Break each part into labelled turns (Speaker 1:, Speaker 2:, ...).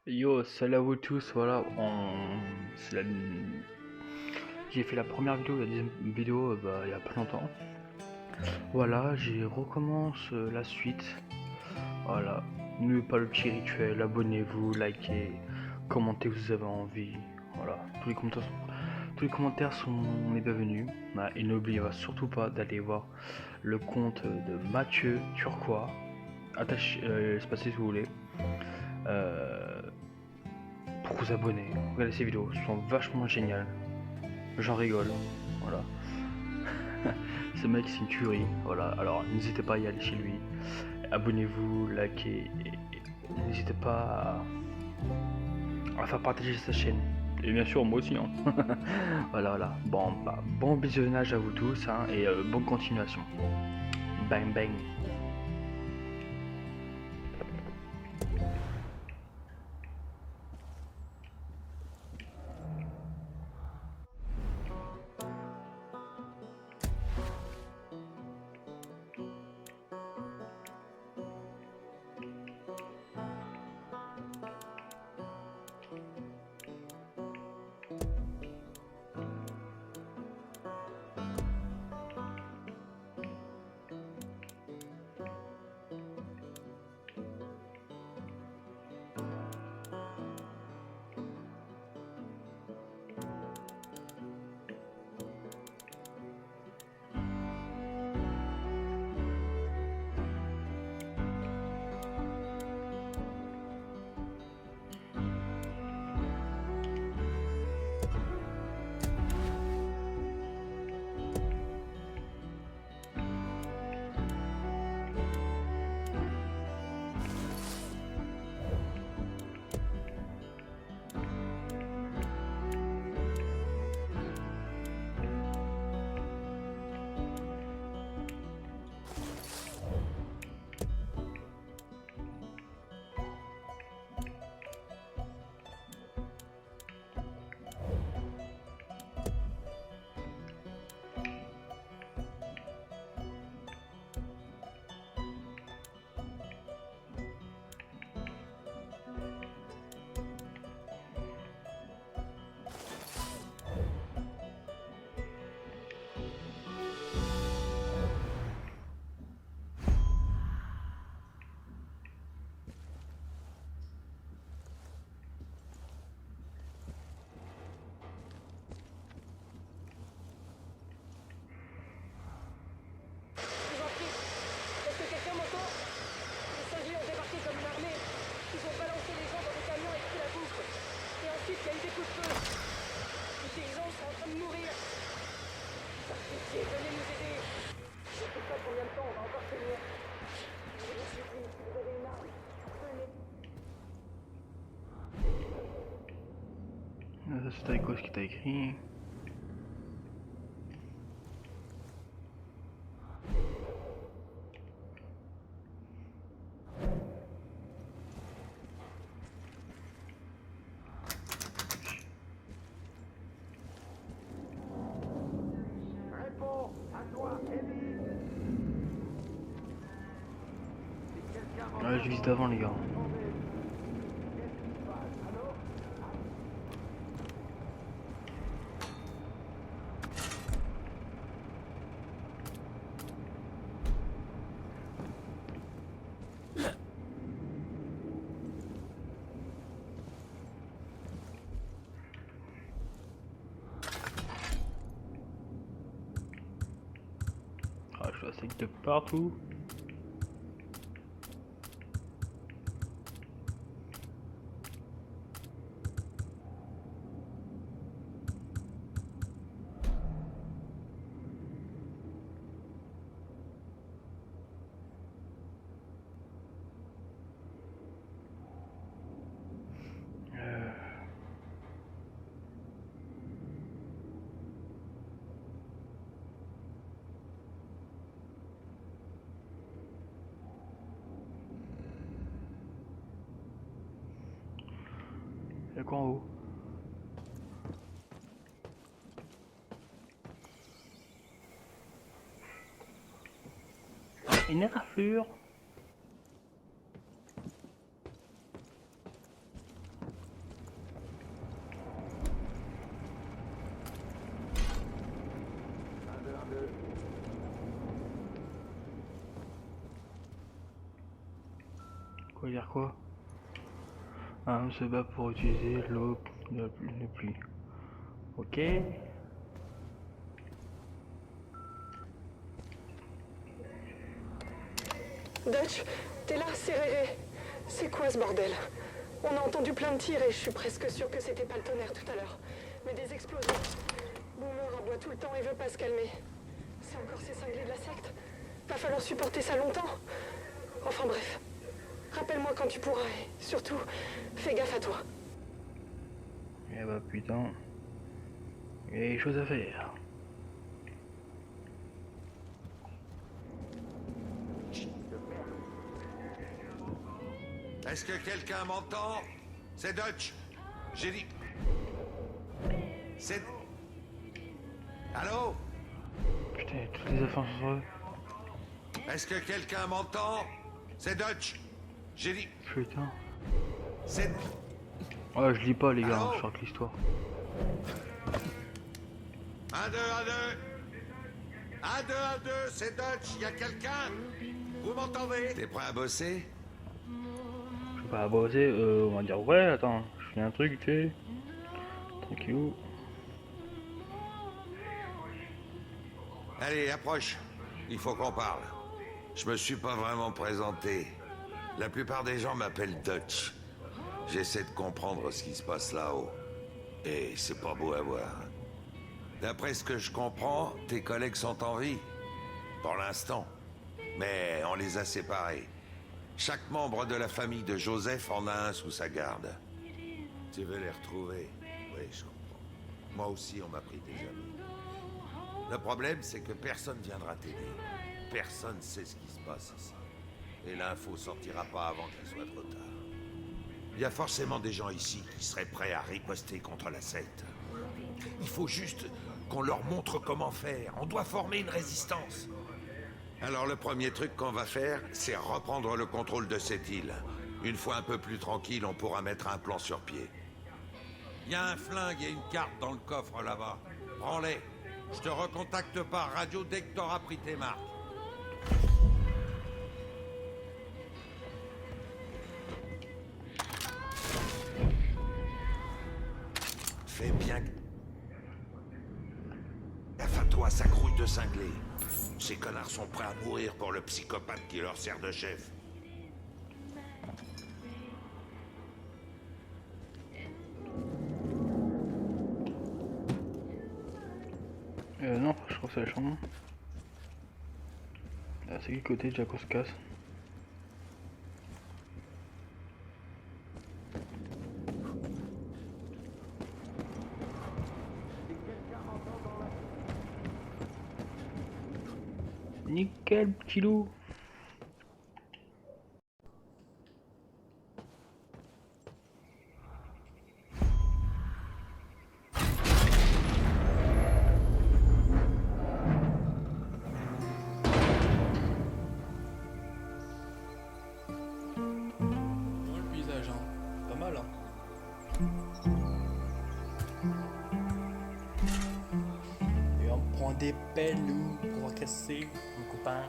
Speaker 1: Yo, salut à vous tous, voilà, c'est la- j'ai fait la première vidéo, la deuxième vidéo il y a pas longtemps. Voilà, j'ai recommence la suite. Voilà, n'oubliez pas le petit rituel, abonnez-vous, likez, commentez si vous avez envie. Voilà, tous les commentaires sont les bienvenus. Voilà, et n'oubliez surtout pas d'aller voir le compte de Mathieu Turquois, attaché, espacé si vous voulez. Euh, pour vous abonner, regardez ces vidéos, elles sont vachement géniales. J'en rigole, voilà. Ce mec c'est une tuerie, voilà. Alors n'hésitez pas à y aller chez lui. Abonnez-vous, likez et n'hésitez pas à faire partager sa chaîne. Et bien sûr moi aussi hein. Voilà voilà. Bon visionnage à vous tous hein, et bonne continuation. Bang bang.
Speaker 2: Je vous en prie, est-ce que quelqu'un m'entend? Les cinglés ont débarqué comme une armée. Ils ont balancé les gens dans des camions et pris la bouffe. Et ensuite, il y a eu des coups de feu. Les paysans sont en train de mourir. Par pitié, venez nous aider. Je ne sais pas combien de temps on va encore tenir. Je vous supplie, si vous avez une arme, venez.
Speaker 1: Ça c'est à gauche qui t'a écrit.
Speaker 3: Réponds à toi, Ellie. Si quelqu'un
Speaker 1: Ouais,
Speaker 3: m'entend,
Speaker 1: je vise d'avant les gars.
Speaker 3: répondez. Qu'est-ce qui se passe? Allô?
Speaker 1: Ah, je suis sec de partout. Il y a quoi en haut? Une éraflure. veut dire quoi? Un homme se bat pour utiliser l'eau de la pluie. Ok.
Speaker 2: Dutch, t'es là, c'est Réré. C'est quoi ce bordel? On a entendu plein de tirs et je suis presque sûre que c'était pas le tonnerre tout à l'heure. Mais des explosions. Boomer aboie tout le temps et veut pas se calmer. C'est encore ces cinglés de la secte? Va falloir supporter ça longtemps. Enfin bref. Rappelle-moi quand tu pourras et surtout, fais gaffe à toi.
Speaker 1: Eh bah putain. Il y a des choses à faire.
Speaker 4: Est-ce que quelqu'un m'entend? C'est Dutch. J'ai dit... C'est... Allô?
Speaker 1: Putain, toutes les affaires sur eux.
Speaker 4: Est-ce que quelqu'un m'entend? C'est Dutch. J'ai dit...
Speaker 1: Putain.
Speaker 4: C'est...
Speaker 1: Ouais, je lis pas les gars,
Speaker 4: Allô
Speaker 1: je chante l'histoire.
Speaker 4: 1, 2, 1, 2. 1, 2, 1, 2, c'est Dutch. Y a quelqu'un? Vous m'entendez? T'es prêt à bosser?
Speaker 1: Je vais pas bosser, on va dire ouais, attends, je fais un truc, tu sais. Tranquillou.
Speaker 4: Allez, approche. Il faut qu'on parle. Je me suis pas vraiment présenté. La plupart des gens m'appellent Dutch. J'essaie de comprendre ce qui se passe là-haut. Et c'est pas beau à voir. D'après ce que je comprends, tes collègues sont en vie. Pour l'instant. Mais on les a séparés. Chaque membre de la famille de Joseph en a un sous sa garde. Tu veux les retrouver? Oui, je comprends. Moi aussi, on m'a pris des amis. Le problème, c'est que personne viendra t'aider. Personne sait ce qui se passe ici. Et l'info sortira pas avant qu'il soit trop tard. Il y a forcément des gens ici qui seraient prêts à riposter contre la secte. Il faut juste qu'on leur montre comment faire. On doit former une résistance. Alors le premier truc qu'on va faire, c'est reprendre le contrôle de cette île. Une fois un peu plus tranquille, on pourra mettre un plan sur pied. Il y a un flingue et une carte dans le coffre là-bas. Prends-les. Je te recontacte par radio dès que t'auras pris tes marques. Fais bien gaffe à toi, ça grouille de cinglés. Ces connards sont prêts à mourir pour le psychopathe qui leur sert de chef.
Speaker 1: Non, je crois que c'est la chambre. Ah, c'est quel côté déjà qu'on se casse? Nickel, petit loup.
Speaker 5: Le paysage, hein. Pas mal, hein. Et on prend des pelles pour casser mon copain.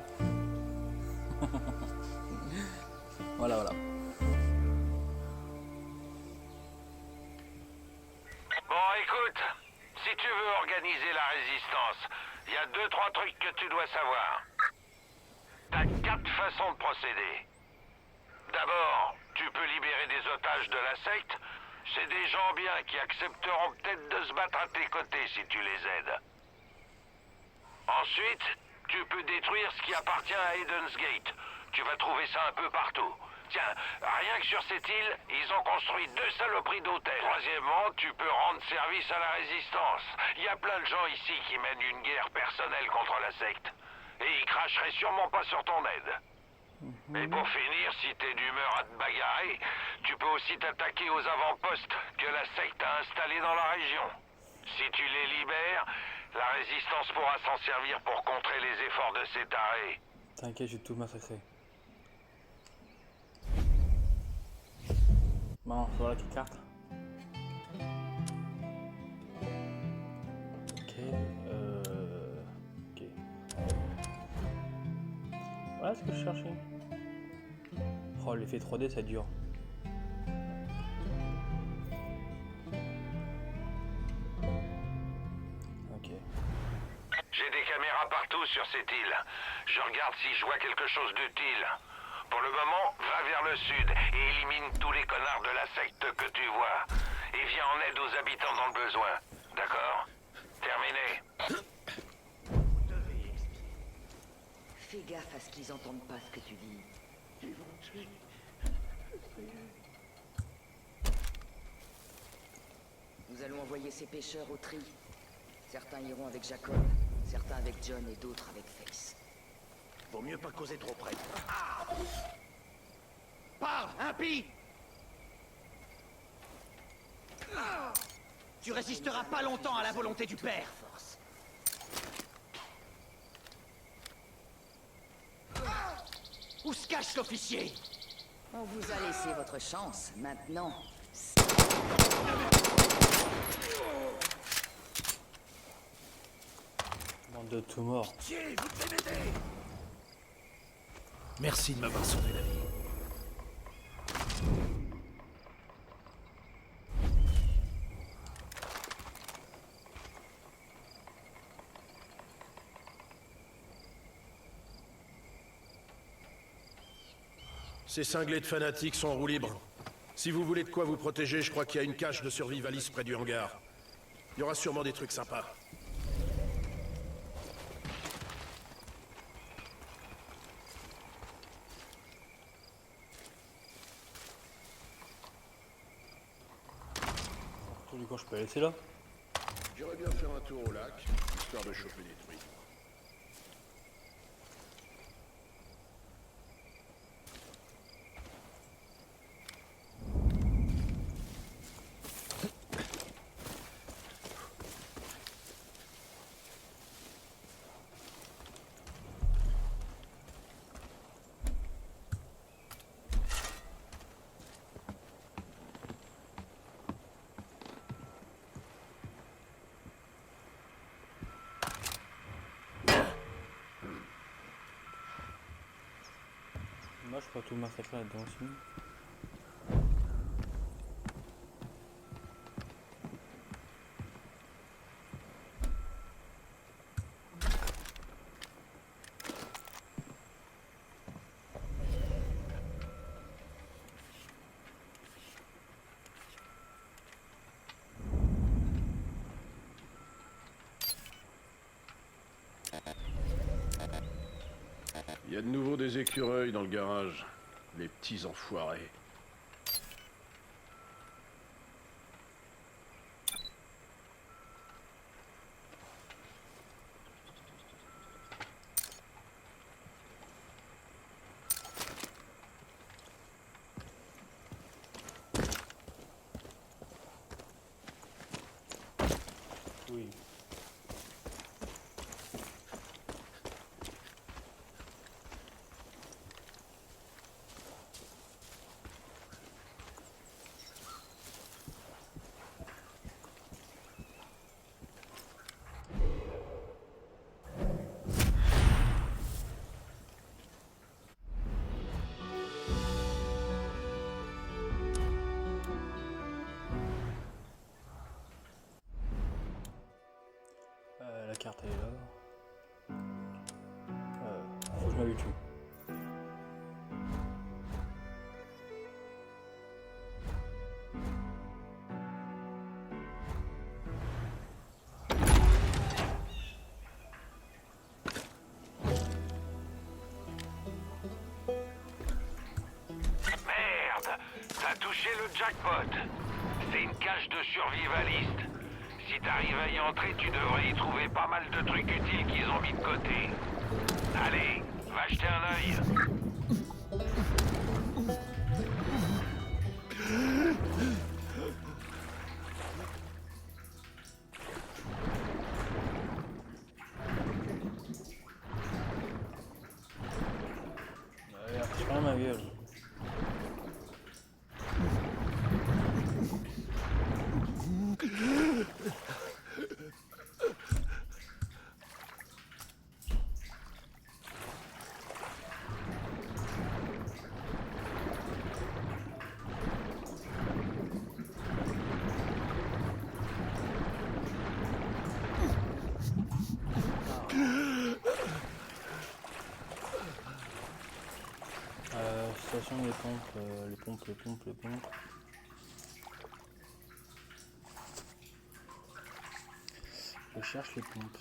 Speaker 5: Voilà, voilà.
Speaker 4: Bon, écoute, si tu veux organiser la résistance, il y a 2-3 trucs que tu dois savoir. T'as 4 façons de procéder. D'abord, tu peux libérer des otages de la secte. C'est des gens bien qui accepteront peut-être de se battre à tes côtés si tu les aides. Ensuite, tu peux détruire ce qui appartient à Eden's Gate. Tu vas trouver ça un peu partout. Tiens, rien que sur cette île, ils ont construit 2 saloperies d'hôtels. Troisièmement, tu peux rendre service à la résistance. Il y a plein de gens ici qui mènent une guerre personnelle contre la secte. Et ils cracheraient sûrement pas sur ton aide. Et pour finir, si t'es d'humeur à te bagarrer, tu peux aussi t'attaquer aux avant-postes que la secte a installés dans la région. Si tu les libères, la résistance pourra s'en servir pour contrer les efforts de ces tarés.
Speaker 5: T'inquiète, j'ai tout massacré. Bon, voilà la petite carte. Ok, ok. Voilà ce que je cherchais. Oh l'effet 3D ça dure. Ok.
Speaker 4: J'ai des caméras partout sur cette île. Je regarde si je vois quelque chose d'utile. Pour le moment, va vers le sud et élimine tous les connards de la secte que tu vois. Et viens en aide aux habitants dans le besoin. D'accord? Terminé.
Speaker 6: Fais gaffe à ce qu'ils entendent pas ce que tu dis. Nous allons envoyer ces pêcheurs au tri. Certains iront avec Jacob, certains avec John et d'autres avec Face.
Speaker 3: Vaut mieux pas causer trop près. Ah Parle, impie. Tu résisteras pas longtemps à la volonté du père.
Speaker 6: Force.
Speaker 3: Où se cache l'officier?
Speaker 6: On vous a laissé votre chance. Maintenant,
Speaker 5: Bande de tout morts.
Speaker 3: Chier, vous devez m'aider. Merci de m'avoir sauvé la vie.
Speaker 7: Ces cinglés de fanatiques sont en roue libre. Si vous voulez de quoi vous protéger, je crois qu'il y a une cache de survivaliste près du hangar. Il y aura sûrement des trucs sympas.
Speaker 5: Du coup, je peux la laisser là.
Speaker 7: J'irais bien faire un tour au lac, histoire de choper des trucs.
Speaker 5: Moi, je peux tout massacrer là-dedans aussi.
Speaker 7: Il y a de nouveau des écureuils dans le garage. Les petits enfoirés.
Speaker 5: Oui. La carte elle est là. Faut que je m'habitue.
Speaker 4: Merde! T'as touché le jackpot! C'est une cage de survivaliste. Si t'arrives à y entrer, tu devrais y trouver pas mal de trucs utiles qu'ils ont mis de côté. Allez, va jeter un œil.
Speaker 5: Allez, prends ma gueule. Alimentation, les pompes. Je cherche les pompes.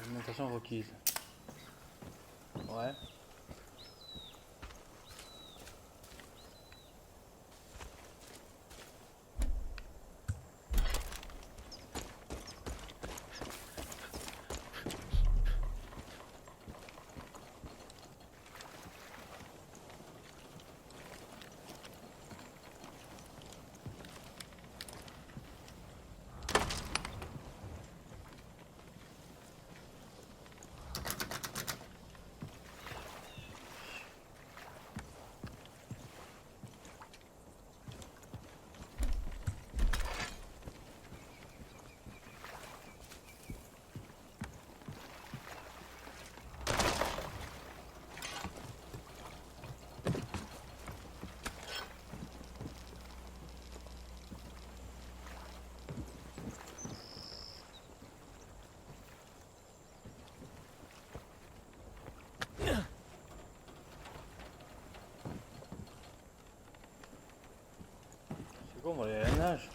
Speaker 5: Alimentation requise. Ouais. C'est quoi, on va aller à la nage?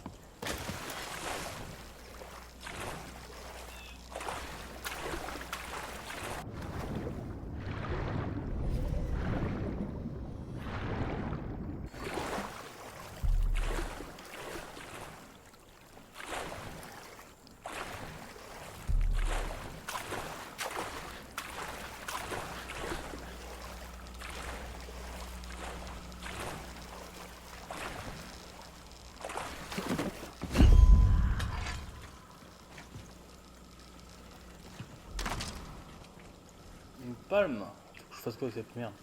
Speaker 5: Une palme. Faut que je fasse quoi avec cette merde?